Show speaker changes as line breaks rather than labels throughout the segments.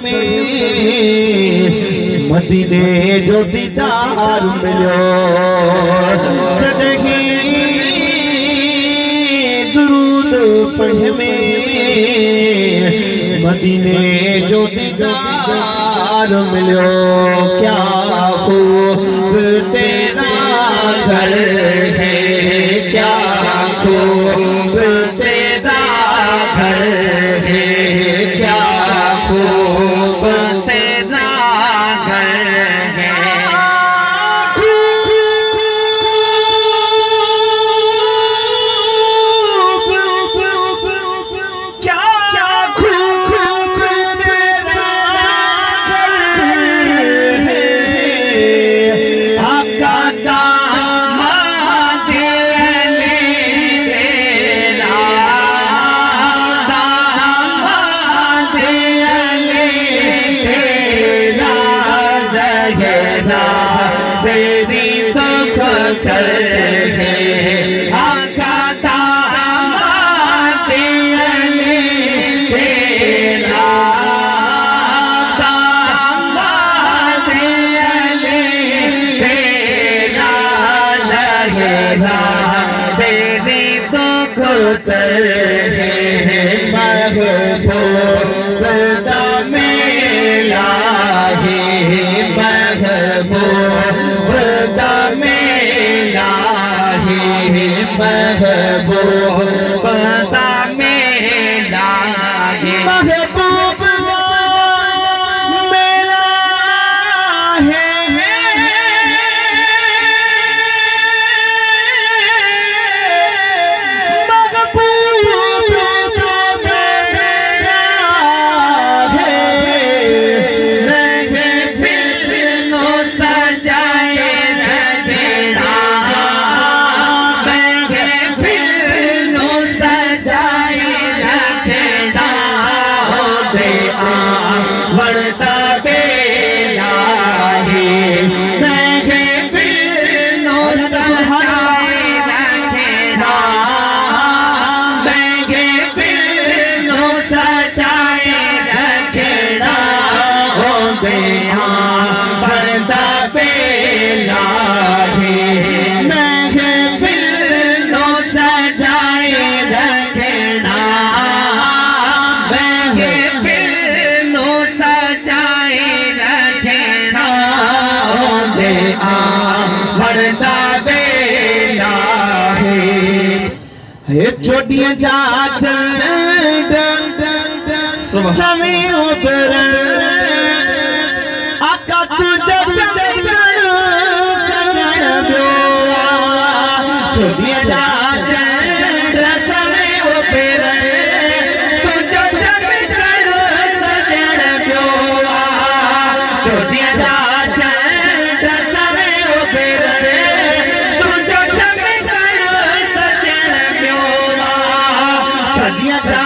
में मदीने जो दीदार मिलो जॾहिं दुरूद पढ़ में मदीने जो दीदार मिलो। क्या खूब तेरा घर है, क्या खूब तेरा घर है, क्या खूब तेरा घर है। तेरी तो खतर है आका दामाद अली तेरा, दामाद अली तेरा ज़हरा तेरी तो खतर है महबूब दमेला है महबूब दमेला है महबूब दमेला है महबूब मेरा है महबूब मेरा है महफिलों सजाए रखेड़ा महफिलों सजाए रखेड़ा हो दे बढ़ता बेला है महफिलों सजाए रखेड़ा महफिलों सजाए रखेड़ा हो दे बढ़ता बेला है महफिलों सजाए रखेड़ा महफिलों सजाए रखेड़ा हो दे बढ़ता बेला है चोटियां जा चल समय उतर आका तुझे चढ़ सजण पियो चोटियां जा चल समय उतर तुझे चढ़ सजण पियो चोटियां जा चल समय उतर तुझे चढ़ सजण पियो चोटियां जा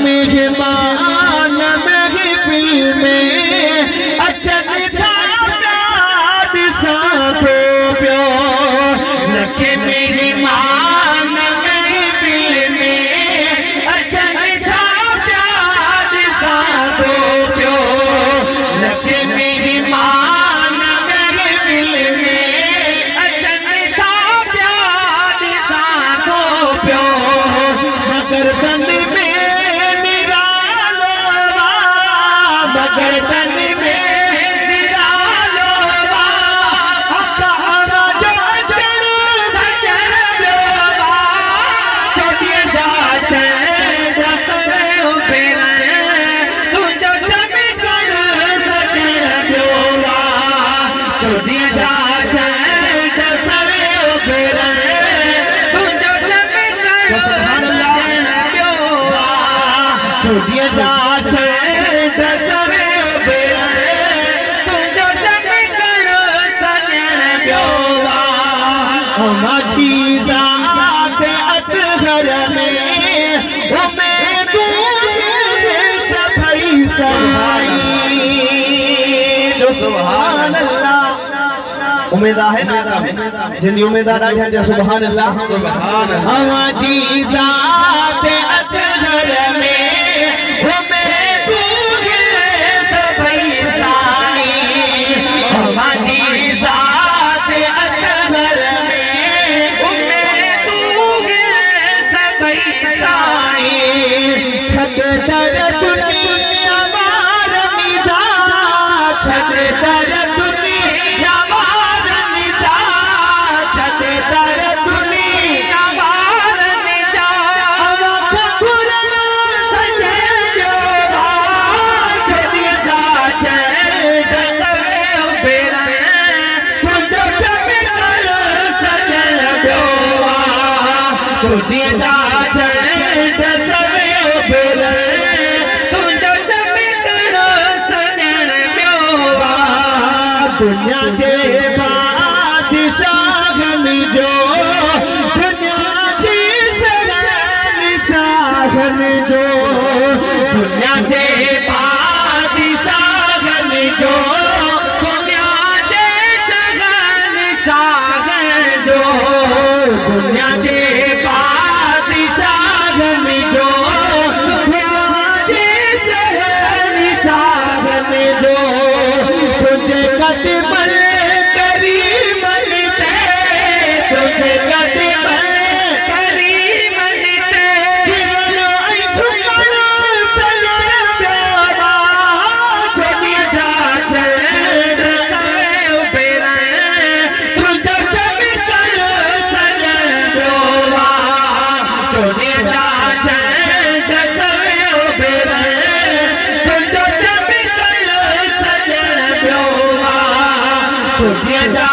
मेहमान महफिल में अचन था प्यार साथो पियो लखे मेहमान महफिल में अचन था प्यार साथो पियो लखे मेहमान महफिल हमारी ज़ात अतहर में सफाई सफाई जो सुभान अल्लाह उम्मीदा है ना जिन उम्मीदा है जो सुभान अल्लाह हमारी ज़ात अतहर में सफाई साई हमारी ज़ात अतहर में सफाई साई छत दर दुनिया मार निजा छत दर दुनिया मार निजा छत दर दुनिया मार निजा अवख गुरन सजे जो छदी जा चैट सवे बेरा तुझो चमकर सजे ब्योवा छदी जा चैट सवे बेरा दुनिया के बादशाह में जो दुनिया की शहंशाह में जो दुनिया के बादशाह में जो दुनिया के शहंशाह में जो दुनिया के बादशाह में जो दुनिया के शहंशाह में जो तुझे कदमल करीमन ते तुझे कदमल करीमन ते किवनो आई झुकण सजन प्यारा छदी जा चैट सवे बेरा तुझो चमकर सजन प्योवा छदी जा चैट सवे बेरा तुझो चमकर सजन प्योवा छुटिया जा